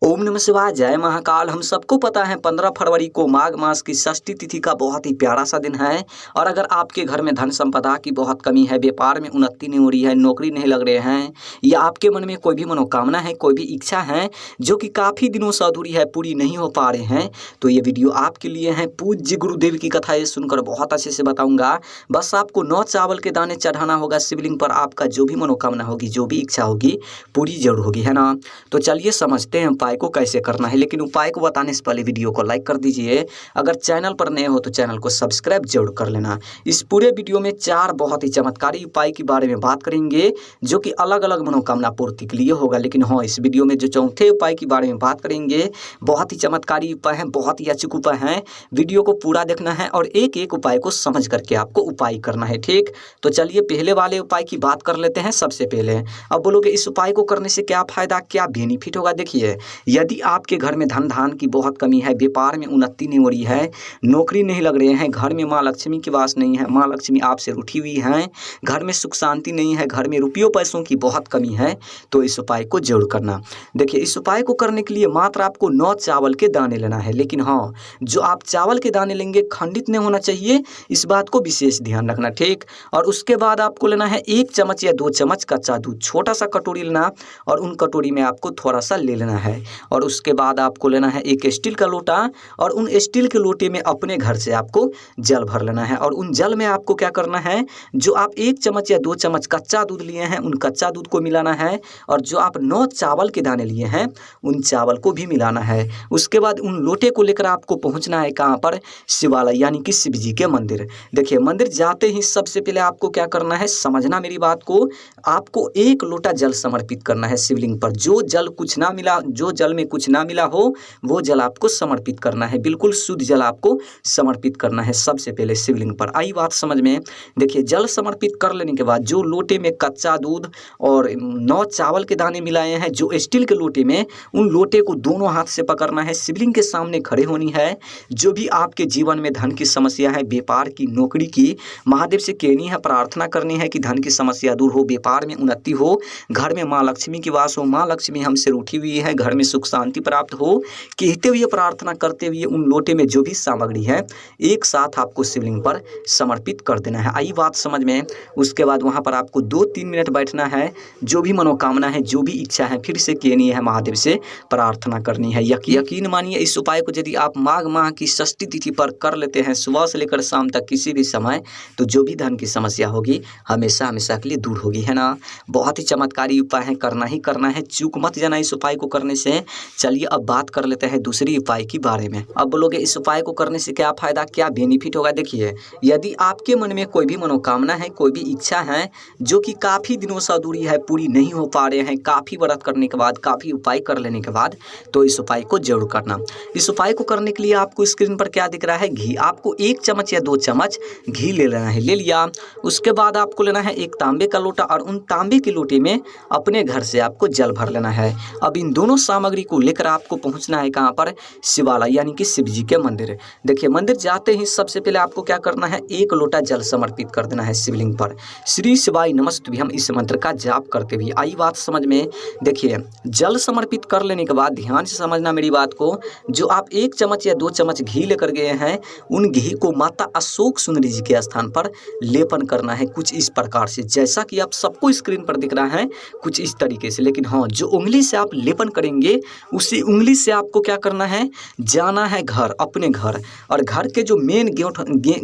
ओम नमः शिवाय, जय महाकाल। हम सबको पता है 15 फरवरी को माघ मास की षष्ठी तिथि का बहुत ही प्यारा सा दिन है। और अगर आपके घर में धन संपदा की बहुत कमी है, व्यापार में उन्नति नहीं हो रही है, नौकरी नहीं लग रहे हैं, या आपके मन में कोई भी मनोकामना है, कोई भी इच्छा है जो कि काफ़ी दिनों से अधूरी है, पूरी नहीं हो पा रहे हैं, तो ये वीडियो आपके लिए है। पूज्य गुरुदेव की कथा ये सुनकर बहुत अच्छे से बताऊँगा। बस आपको 9 चावल के दाने चढ़ाना होगा शिवलिंग पर। आपका जो भी मनोकामना होगी, जो भी इच्छा होगी, पूरी जरूर होगी, है ना। तो चलिए समझते हैं उपाय को कैसे करना है। लेकिन उपाय को बताने से पहले वीडियो को लाइक कर दीजिए। अगर चैनल पर नए हो तो चैनल को सब्सक्राइब जरूर कर लेना। इस पूरे वीडियो में 4 बहुत ही चमत्कारी उपाय के बारे में बात करेंगे जो कि अलग अलग मनोकामना पूर्ति के लिए होगा। लेकिन हाँ, इस वीडियो में जो चौथे उपाय के बारे में बात करेंगे, बहुत ही चमत्कारी उपाय हैं, बहुत ही अचूक उपाय हैं। वीडियो को पूरा देखना है और एक एक उपाय को समझ करके आपको उपाय करना है, ठीक। तो चलिए पहले वाले उपाय की बात कर लेते हैं। सबसे पहले अब बोलोगे इस उपाय को करने से क्या फायदा, क्या बेनिफिट होगा। देखिए, यदि आपके घर में धन धान की बहुत कमी है, व्यापार में उन्नति नहीं हो रही है, नौकरी नहीं लग रहे हैं, घर में माँ लक्ष्मी की वास नहीं है, माँ लक्ष्मी आपसे रूठी हुई हैं, घर में सुख शांति नहीं है, घर में रुपयों पैसों की बहुत कमी है, तो इस उपाय को जरूर करना। देखिए, इस उपाय को करने के लिए मात्र आपको 9 चावल के दाने लेना है। लेकिन हाँ, जो आप चावल के दाने लेंगे खंडित नहीं होना चाहिए, इस बात को विशेष ध्यान रखना, ठीक। और उसके बाद आपको लेना है 1 चम्मच या 2 चम्मच कच्चा दूध, छोटा सा कटोरी लेना, और उन कटोरी में आपको थोड़ा सा ले लेना है। और उसके बाद आपको लेना है एक स्टील का लोटा, और उन स्टील के लोटे में अपने घर से आपको जल भर लेना है। और उन जल में आपको क्या करना है, जो आप 1 चम्मच या 2 चम्मच कच्चा दूध लिए हैं, उन कच्चा दूध को मिलाना है। और जो आप 9 चावल के दाने लिए हैं, उन चावल को भी मिलाना है। उसके बाद उन लोटे को लेकर आपको पहुंचना है कहाँ पर, शिवालय यानी कि शिव जी के मंदिर। देखिए, मंदिर जाते ही सबसे पहले आपको क्या करना है, समझना मेरी बात को। आपको 1 लोटा जल समर्पित करना है शिवलिंग पर। जो जल में कुछ ना मिला हो, वो जल आपको समर्पित करना है। बिल्कुल शुद्ध जल आपको समर्पित करना है सबसे पहले शिवलिंग पर। आई बात समझ में। देखिए, जल समर्पित कर लेने के बाद जो लोटे में कच्चा दूध और 9 चावल के दाने मिलाए हैं, जो स्टील के लोटे में, उन लोटे को दोनों हाथ से पकड़ना है, शिवलिंग के सामने खड़े होनी है। जो भी आपके जीवन में धन की समस्या है, व्यापार की, नौकरी की, महादेव से कहनी है, प्रार्थना करनी है कि धन की समस्या दूर हो, व्यापार में उन्नति हो, घर में माँ लक्ष्मी की वास हो, माँ लक्ष्मी हमसे रूठी हुई है, घर में सुख शांति प्राप्त हो, कहते हुए, प्रार्थना करते हुए उन लोटे में जो भी सामग्री है एक साथ आपको शिवलिंग पर समर्पित कर देना है। आई बात समझ में। उसके बाद वहां पर आपको 2-3 मिनट बैठना है। जो भी मनोकामना है, जो भी इच्छा है, फिर से कहनी है, महादेव से प्रार्थना करनी है। यकीन मानिए, इस उपाय को यदि आप माघ माह की षष्ठी तिथि पर कर लेते हैं, सुबह से लेकर शाम तक किसी भी समय, तो जो भी धन की समस्या होगी हमेशा हमेशा के लिए दूर होगी, है ना। बहुत ही चमत्कारी उपाय है, करना ही करना है, चूक मत जाना इस उपाय को करने से। चलिए अब बात कर लेते हैं दूसरी उपाय के बारे में। अब बोलोगे इस उपाय को करने से क्या फायदा, क्या बेनिफिट होगा। देखिए, यदि आपके मन में कोई भी मनोकामना है, कोई भी इच्छा है जो कि काफ़ी दिनों से अधूरी है, पूरी नहीं हो पा रहे हैं, काफ़ी व्रत करने के बाद, काफ़ी उपाय कर लेने के बाद, तो इस उपाय को जरूर करना। इस उपाय को करने के लिए आपको स्क्रीन पर क्या दिख रहा है, घी। आपको 1 चम्मच या 2 चम्मच घी ले लेना है, ले लिया। उसके बाद आपको लेना है एक तांबे का लोटा, और उन तांबे के लोटे में अपने घर से आपको जल भर लेना है। अब इन दोनों सामग्री को लेकर आपको पहुंचना है कहाँ पर, शिवालय यानी कि शिव जी के मंदिर। देखिए, मंदिर जाते ही सबसे पहले आपको क्या करना है, 1 लोटा जल समर्पित कर देना है शिवलिंग पर। श्री शिवाय नमस्तुभ्यम इस मंत्र का जाप करते हुए। आई बात समझ में। देखिए, जल समर्पित कर लेने के बाद ध्यान से समझना मेरी बात को। जो आप 1 चम्मच या 2 चम्मच घी लेकर गए हैं, उन घी को माता अशोक सुंदरी जी के स्थान पर लेपन करना है, कुछ इस प्रकार से, जैसा कि आप सबको स्क्रीन पर दिख रहा है, कुछ इस तरीके से। लेकिन हाँ, जो उंगली से आप लेपन करेंगे, उसी उंगली से आपको क्या करना है, जाना है घर, अपने घर। और घर के जो मेन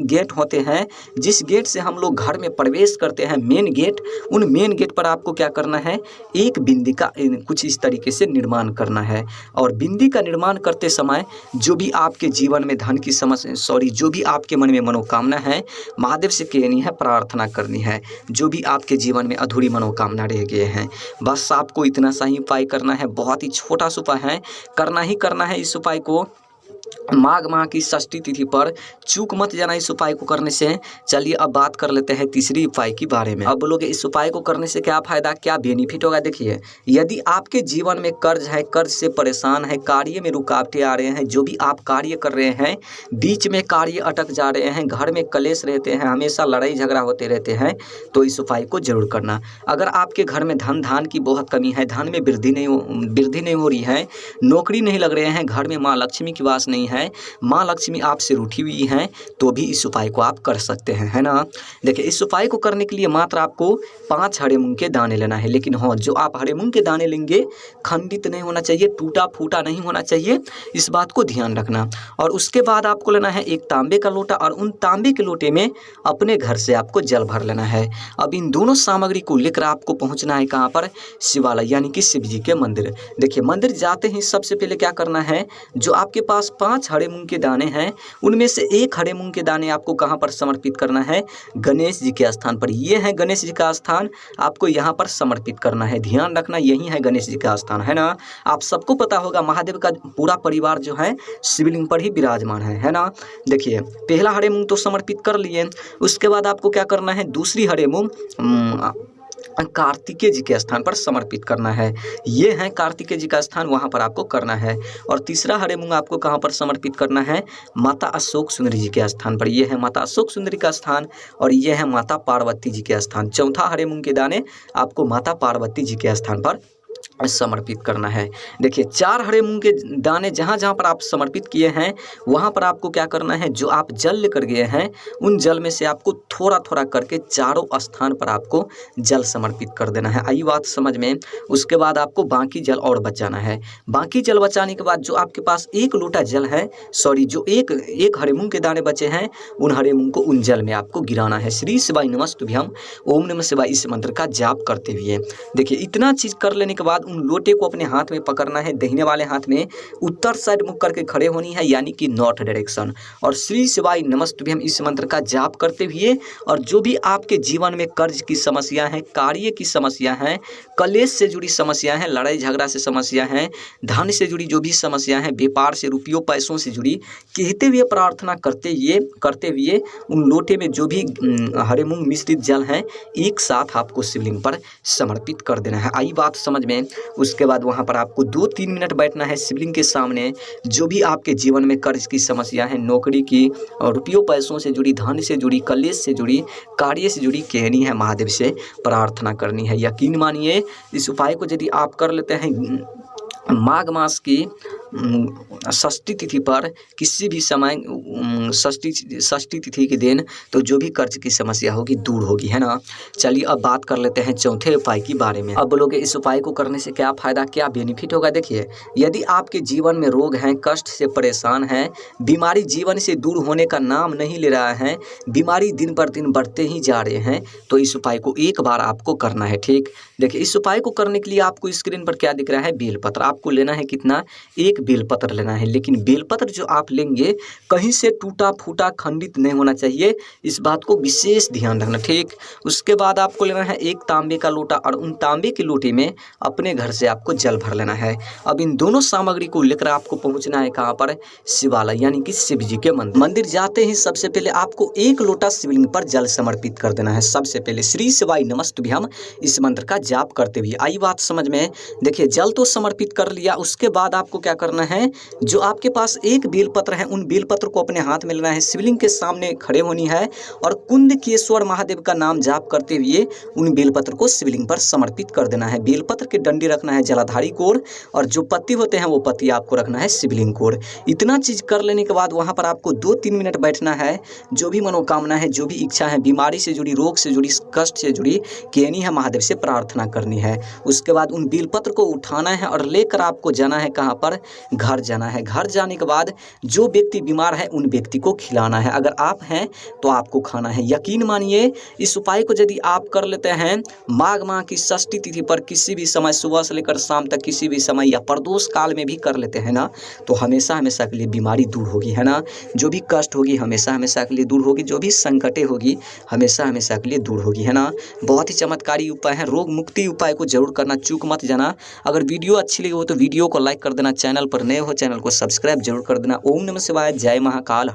गेट होते हैं, जिस गेट से हम लोग घर में प्रवेश करते हैं, मेन गेट, उन मेन गेट पर आपको क्या करना है, एक बिंदी का कुछ इस तरीके से निर्माण करना है। और बिंदी का निर्माण करते समय जो भी आपके जीवन में धन की समस्या, जो भी आपके मन में मनोकामना है, महादेव से कहनी है, प्रार्थना करनी है। जो भी आपके जीवन में अधूरी मनोकामना रह गए हैं, बस आपको इतना सा ही उपाय करना है। बहुत ही छोटा सा उपाय है, करना ही करना है इस उपाय को। माघ माह की षष्ठी तिथि पर चूक मत जाना इस उपाय को करने से। चलिए अब बात कर लेते हैं तीसरी उपाय के बारे में। अब बोलोगे इस उपाय को करने से क्या फायदा, क्या बेनिफिट होगा। देखिए, यदि आपके जीवन में कर्ज है, कर्ज से परेशान है, कार्य में रुकावटें आ रहे हैं, जो भी आप कार्य कर रहे हैं बीच में कार्य अटक जा रहे हैं, घर में कलेश रहते हैं, हमेशा लड़ाई झगड़ा होते रहते हैं, तो इस उपाय को जरूर करना। अगर आपके घर में धान की बहुत कमी है, धन में वृद्धि नहीं हो रही है, नौकरी नहीं लग रहे हैं, घर में माँ लक्ष्मी की वास नहीं है, माँ लक्ष्मी आपसे रूठी हुई हैं, तो भी इस उपाय को आप कर सकते हैं, है ना। देखिए, इस उपाय को करने के लिए मात्र आपको 5 हरे मूंग के दाने लेना है। लेकिन हाँ, जो आप हरे मूंग के दाने लेंगे खंडित नहीं होना चाहिए, टूटा फूटा नहीं होना चाहिए, इस बात को ध्यान रखना। और उसके बाद आपको लेना है एक तांबे का लोटा, और उन तांबे के लोटे में अपने घर से आपको जल भर लेना है। अब इन दोनों सामग्री को लेकर आपको पहुंचना है कहाँ पर, शिवालय यानी कि शिव जी के मंदिर। देखिए, मंदिर जाते ही सबसे पहले क्या करना है, जो आपके पास 5 हरे मूंग के दाने हैं उनमें से एक हरे मूंग के दाने आपको कहाँ पर समर्पित करना है, गणेश जी के स्थान पर। ये है गणेश जी का स्थान, आपको यहाँ पर समर्पित करना है। ध्यान रखना, यही है गणेश जी का स्थान, है ना। आप सबको पता होगा महादेव का पूरा परिवार जो है शिवलिंग पर ही विराजमान है ना। देखिए, पहला हरे मूंग तो समर्पित कर लिए, उसके बाद आपको क्या करना है, दूसरी हरे मूंग कार्तिकेय जी के स्थान पर समर्पित करना है। ये है कार्तिकेय जी का स्थान, वहाँ पर आपको करना है। और तीसरा हरे मूंग आपको कहाँ पर समर्पित करना है, माता अशोक सुंदरी जी के स्थान पर। ये है माता अशोक सुंदरी का स्थान, और ये है माता पार्वती जी के स्थान। चौथा हरे मूंग के दाने आपको माता पार्वती जी के स्थान पर समर्पित करना है। देखिए, 4 हरे मूंग के दाने जहाँ जहाँ पर आप समर्पित किए हैं वहाँ पर आपको क्या करना है, जो आप जल लेकर गए हैं उन जल में से आपको थोड़ा थोड़ा करके चारों स्थान पर आपको जल समर्पित कर देना है। आई बात समझ में। उसके बाद आपको बाकी जल और बचाना है। बाकी जल बचाने के बाद जो आपके पास 1 लोटा जल है, सॉरी, जो एक हरे मूंग के दाने बचे हैं, उन हरे मूंग को उन जल में आपको गिराना है। श्री शिवाय नमस्तुभ्यम, ओम नमः शिवाय, इस मंत्र का जाप करते हुए। देखिए, इतना चीज़ कर लेने के बाद उन लोटे को अपने हाथ में पकड़ना है, दाहिने वाले हाथ में उत्तर साइड मुख करके खड़े होनी है, यानी कि नॉर्थ डायरेक्शन, और श्री शिवाय नमस्तुभ्यम इस मंत्र का जाप करते हुए। और जो भी आपके जीवन में कर्ज की समस्या है, कार्य की समस्या है, कलेश से जुड़ी समस्या है, लड़ाई झगड़ा से समस्या है, धन से जुड़ी जो भी समस्या है, व्यापार से, रुपयों पैसों से जुड़ी, कहते हुए प्रार्थना करते हुए उन लोटे में जो भी हरे मूंग मिश्रित जल है एक साथ आपको शिवलिंग पर समर्पित कर देना है। आई बात समझ में। उसके बाद वहाँ पर आपको 2-3 मिनट बैठना है शिवलिंग के सामने। जो भी आपके जीवन में कर्ज की समस्या है, नौकरी की, रुपयों पैसों से जुड़ी, धन से जुड़ी, कलेश से जुड़ी, कार्य से जुड़ी, कहनी है, महादेव से प्रार्थना करनी है। यकीन मानिए, इस उपाय को यदि आप कर लेते हैं माघ मास की षष्ठी तिथि पर किसी भी समय षष्ठी तिथि के दिन, तो जो भी कर्ज की समस्या होगी दूर होगी, है ना। चलिए अब बात कर लेते हैं चौथे उपाय के बारे में। अब बोलोगे इस उपाय को करने से क्या फायदा, क्या बेनिफिट होगा। देखिए, यदि आपके जीवन में रोग हैं, कष्ट से परेशान हैं, बीमारी जीवन से दूर होने का नाम नहीं ले रहा है, बीमारी दिन पर दिन बढ़ते ही जा रहे हैं, तो इस उपाय को एक बार आपको करना है। ठीक, देखिए, इस उपाय को करने के लिए आपको स्क्रीन पर क्या दिख रहा है, बेलपत्र। आपको लेना है कितना, एक बेलपत्र लेना है। लेकिन बेलपत्र जो आप लेंगे कहीं से टूटा फूटा खंडित नहीं होना चाहिए, इस बात को विशेष ध्यान रखना। ठीक, उसके बाद आपको लेना है एक तांबे का लोटा, और उन तांबे के लोटे में अपने घर से आपको जल भर लेना है। अब इन दोनों सामग्री को लेकर आपको पहुंचना है कहाँ पर, शिवालय यानी कि शिव जी के मंदिर। जाते ही सबसे पहले आपको 1 लोटा शिवलिंग पर जल समर्पित कर देना है। सबसे पहले श्री शिवाय नमस्तुभ्यम इस मंत्र का जाप करते हुए। आई बात समझ में। देखिए, जल तो समर्पित कर लिया, उसके बाद आपको क्या करना है, जो आपके पास एक बेलपत्र है उन बेलपत्र को अपने हाथ में लेना है, शिवलिंग के सामने खड़े होनी है, और कुंदकेश्वर महादेव का नाम जाप करते हुए उन बेलपत्र को शिवलिंग पर समर्पित कर देना है। बेलपत्र की डंडी रखना है जलाधारी कोर, और जो पत्ती होते हैं वो पत्ती आपको रखना है शिवलिंग कोर। इतना चीज कर लेने के बाद वहां पर आपको 2-3 मिनट बैठना है। जो भी मनोकामना है, जो भी इच्छा है, बीमारी से जुड़ी, रोग से जुड़ी, कष्ट से जुड़ी, कहनी है, महादेव से प्रार्थना करनी है। उसके बाद उन बेलपत्र को उठाना है और लेकर आपको जाना है कहाँ पर, घर जाना है। घर जाने के बाद जो व्यक्ति बीमार है उन व्यक्ति को खिलाना है, अगर आप हैं तो आपको खाना है। यकीन मानिए, इस उपाय को यदि आप कर लेते हैं माघ माह की षष्ठी तिथि पर किसी भी समय, सुबह से लेकर शाम तक किसी भी समय, या प्रदोष काल में भी कर लेते हैं ना, तो हमेशा हमेशा के लिए बीमारी दूर होगी, है ना। जो भी कष्ट होगी हमेशा हमेशा के लिए दूर होगी, जो भी संकटें होगी हमेशा हमेशा के लिए दूर होगी, है ना। बहुत ही चमत्कारी उपाय है। रोग मुक्ति उपाय को जरूर करना, चूक मत जाना। अगर वीडियो अच्छी लगी हो तो वीडियो को लाइक कर देना, चैनल चैनल पर नए हो चैनल को सब्सक्राइब जरूर कर देना। ओम नमः शिवाय, जय महाकाल।